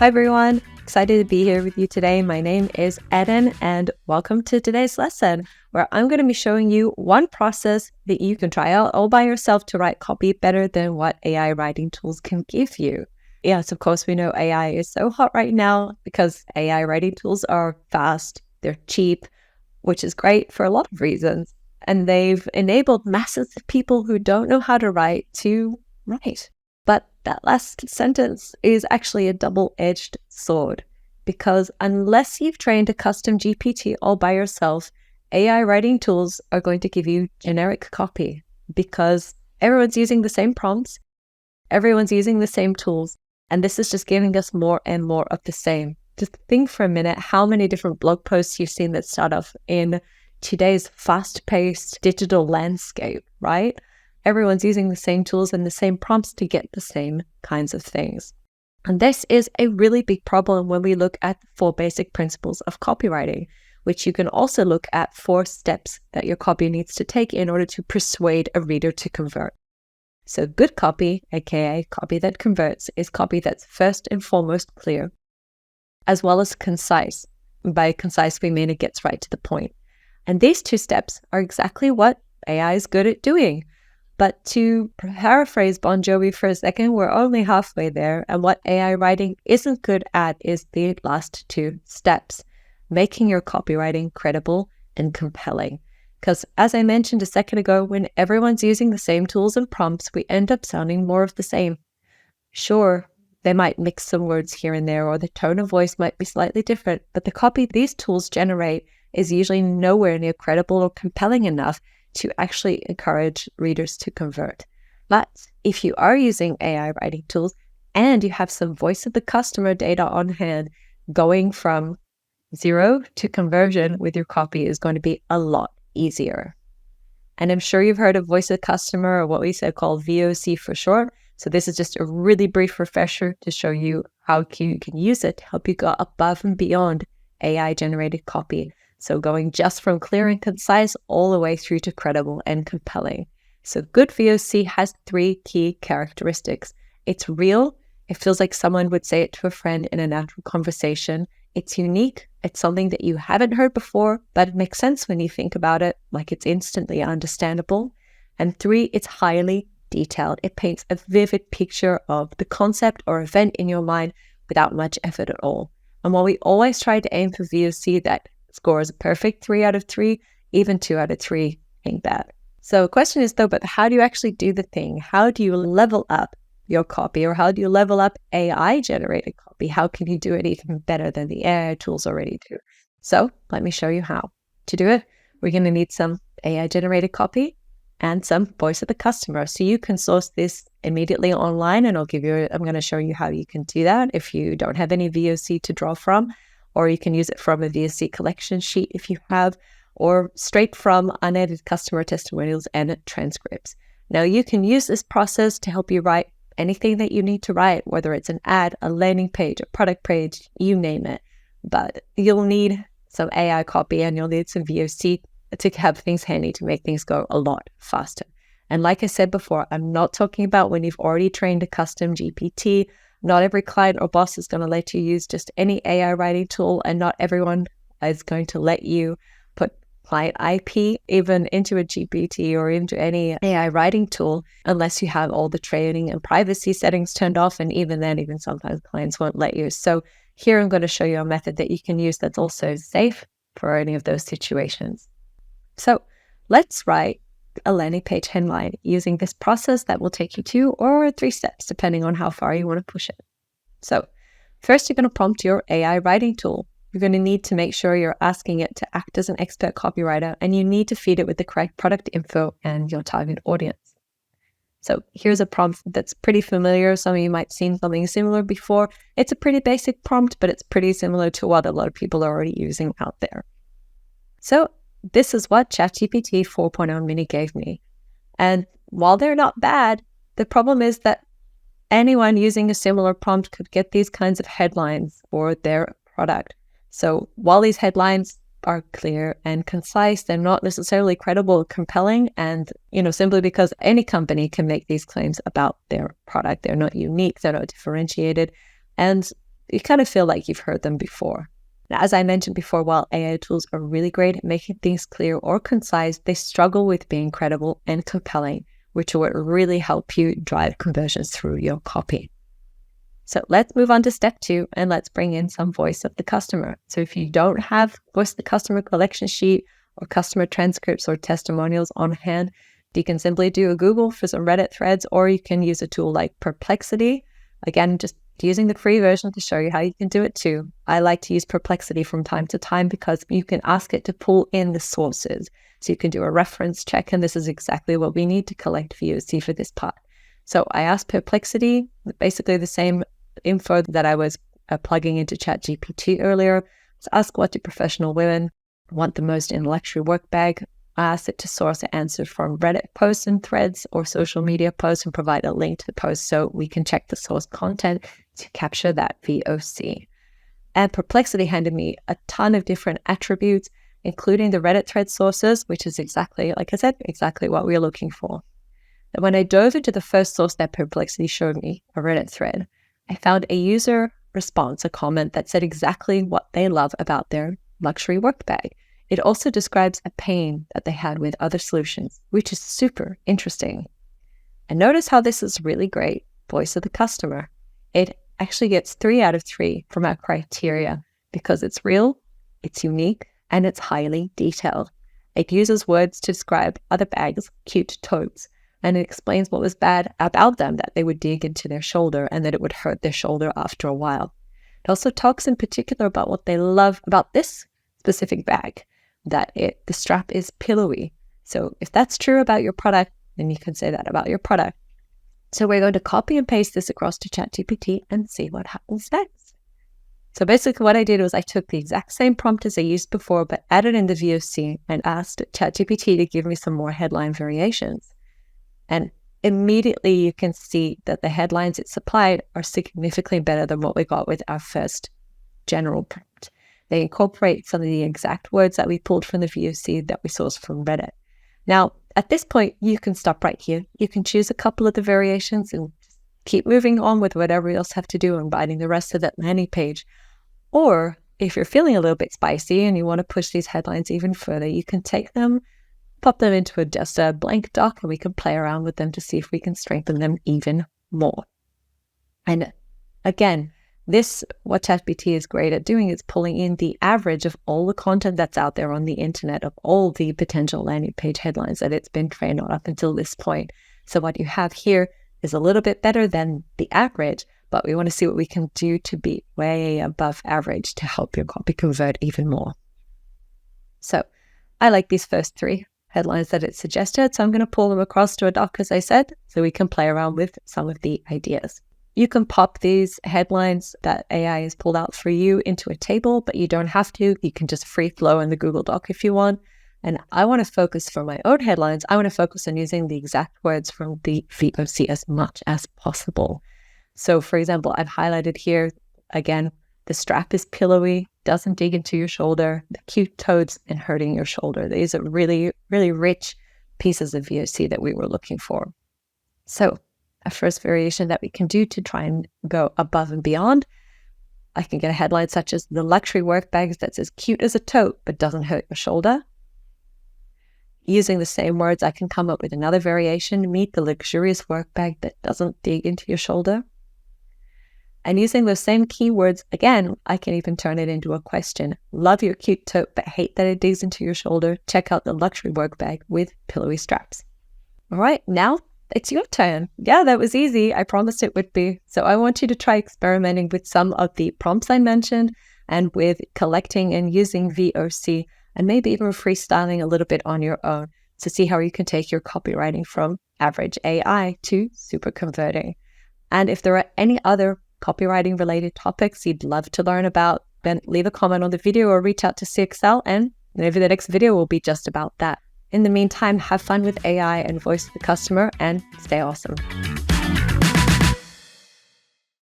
Hi everyone, excited to be here with you today. My name is Eden and welcome to today's lesson where I'm going to be showing you one process that you can try out all by yourself to write copy better than what AI writing tools can give you. Yes, of course, we know AI is so hot right now because AI writing tools are fast, they're cheap, which is great for a lot of reasons. And they've enabled masses of people who don't know how to write to write. But that last sentence is actually a double-edged sword because unless you've trained a custom GPT all by yourself, AI writing tools are going to give you generic copy because everyone's using the same prompts, everyone's using the same tools, and this is just giving us more and more of the same. Just think for a minute how many different blog posts you've seen that start off in today's fast-paced digital landscape, right? Everyone's using the same tools and the same prompts to get the same kinds of things. And this is a really big problem when we look at the 4 basic principles of copywriting, which you can also look at 4 steps that your copy needs to take in order to persuade a reader to convert. So good copy, aka copy that converts, is copy that's first and foremost clear, as well as concise. By concise, we mean it gets right to the point. And these 2 steps are exactly what AI is good at doing. But to paraphrase Bon Jovi for a second, we're only halfway there. And what AI writing isn't good at is the last 2 steps, making your copywriting credible and compelling. Because as I mentioned a second ago, when everyone's using the same tools and prompts, we end up sounding more of the same. Sure, they might mix some words here and there, or the tone of voice might be slightly different, but the copy these tools generate is usually nowhere near credible or compelling enough to actually encourage readers to convert. But if you are using AI writing tools and you have some voice of the customer data on hand, going from 0 to conversion with your copy is going to be a lot easier. And I'm sure you've heard of voice of the customer, or what we call VOC for short. So this is just a really brief refresher to show you how you can use it to help you go above and beyond AI generated copy. So going just from clear and concise all the way through to credible and compelling. So good VOC has 3 key characteristics. It's real. It feels like someone would say it to a friend in a natural conversation. It's unique. It's something that you haven't heard before, but it makes sense when you think about it, like it's instantly understandable. And 3, it's highly detailed. It paints a vivid picture of the concept or event in your mind without much effort at all. And while we always try to aim for VOC that scores a perfect 3 out of 3, even 2 out of 3 ain't bad. So the question is though, but how do you actually do the thing? How do you level up your copy, or how do you level up AI generated copy? How can you do it even better than the AI tools already do? So let me show you how. To do it, we're going to need some AI generated copy and some voice of the customer. So you can source this immediately online, and I'm going to show you how you can do that if you don't have any VOC to draw from, or you can use it from a VOC collection sheet if you have, or straight from unedited customer testimonials and transcripts. Now you can use this process to help you write anything that you need to write, whether it's an ad, a landing page, a product page, you name it. But you'll need some AI copy and you'll need some VOC to have things handy to make things go a lot faster. And like I said before, I'm not talking about when you've already trained a custom GPT. Not every client or boss is going to let you use just any AI writing tool, and not everyone is going to let you put client IP even into a GPT or into any AI writing tool unless you have all the training and privacy settings turned off. And even then, even sometimes clients won't let you. So here I'm going to show you a method that you can use that's also safe for any of those situations. So let's write a landing page headline using this process that will take you 2 or 3 steps, depending on how far you want to push it. So first, you're going to prompt your AI writing tool. You're going to need to make sure you're asking it to act as an expert copywriter, and you need to feed it with the correct product info and your target audience. So here's a prompt that's pretty familiar. Some of you might have seen something similar before. It's a pretty basic prompt, but it's pretty similar to what a lot of people are already using out there. So this is what ChatGPT 4.0 Mini gave me. And while they're not bad, the problem is that anyone using a similar prompt could get these kinds of headlines for their product. So while these headlines are clear and concise, they're not necessarily credible or compelling. And, simply because any company can make these claims about their product, they're not unique, they're not differentiated. And you kind of feel like you've heard them before. Now, as I mentioned before, while AI tools are really great at making things clear or concise, they struggle with being credible and compelling, which would really help you drive conversions through your copy. So let's move on to step 2, and let's bring in some voice of the customer. So if you don't have voice of the customer collection sheet or customer transcripts or testimonials on hand, you can simply do a Google for some Reddit threads, or you can use a tool like Perplexity. Again, just using the free version to show you how you can do it too. I like to use Perplexity from time to time because you can ask it to pull in the sources. So you can do a reference check, and this is exactly what we need to collect VOC for this part. So I asked Perplexity basically the same info that I was plugging into ChatGPT earlier. So ask, what do professional women want the most in a luxury work bag? I asked it to source an answer from Reddit posts and threads or social media posts and provide a link to the post so we can check the source content to capture that VOC. And Perplexity handed me a ton of different attributes, including the Reddit thread sources, which is exactly, like I said, exactly what we are looking for. And when I dove into the first source that Perplexity showed me, a Reddit thread, I found a user response, a comment that said exactly what they love about their luxury work bag. It also describes a pain that they had with other solutions, which is super interesting. And notice how this is really great voice of the customer. It actually gets 3 out of 3 from our criteria because it's real, it's unique, and it's highly detailed. It uses words to describe other bags, cute totes, and it explains what was bad about them, that they would dig into their shoulder and that it would hurt their shoulder after a while. It also talks in particular about what they love about this specific bag, that the strap is pillowy. So if that's true about your product, then you can say that about your product. So we're going to copy and paste this across to ChatGPT and see what happens next. So basically what I did was I took the exact same prompt as I used before, but added in the VOC and asked ChatGPT to give me some more headline variations. And immediately you can see that the headlines it supplied are significantly better than what we got with our first general prompt. They incorporate some of the exact words that we pulled from the VOC that we sourced from Reddit. Now, at this point, you can stop right here. You can choose a couple of the variations and keep moving on with whatever you else have to do and writing the rest of that landing page. Or if you're feeling a little bit spicy and you want to push these headlines even further, you can take them, pop them into just a blank doc, and we can play around with them to see if we can strengthen them even more. And again, what ChatGPT is great at doing is pulling in the average of all the content that's out there on the internet, of all the potential landing page headlines that it's been trained on up until this point. So what you have here is a little bit better than the average, but we want to see what we can do to be way above average to help your copy convert even more. So I like these first 3 headlines that it suggested, so I'm going to pull them across to a doc, as I said, so we can play around with some of the ideas. You can pop these headlines that AI has pulled out for you into a table, but you don't have to. You can just free flow in the Google Doc if you want. And I want to focus for my own headlines, I want to focus on using the exact words from the VOC as much as possible. So for example, I've highlighted here, again, the strap is pillowy, doesn't dig into your shoulder, the cute toads, and hurting your shoulder. These are really, really rich pieces of VOC that we were looking for. So a first variation that we can do to try and go above and beyond, I can get a headline such as the luxury work bag that's as cute as a tote but doesn't hurt your shoulder. Using the same words, I can come up with another variation, meet the luxurious work bag that doesn't dig into your shoulder. And using those same keywords, again, I can even turn it into a question. Love your cute tote but hate that it digs into your shoulder. Check out the luxury work bag with pillowy straps. All right, now it's your turn. Yeah, that was easy. I promised it would be. So I want you to try experimenting with some of the prompts I mentioned and with collecting and using VOC and maybe even freestyling a little bit on your own to see how you can take your copywriting from average AI to super converting. And if there are any other copywriting related topics you'd love to learn about, then leave a comment on the video or reach out to CXL, and maybe the next video will be just about that. In the meantime, have fun with AI and voice of the customer and stay awesome.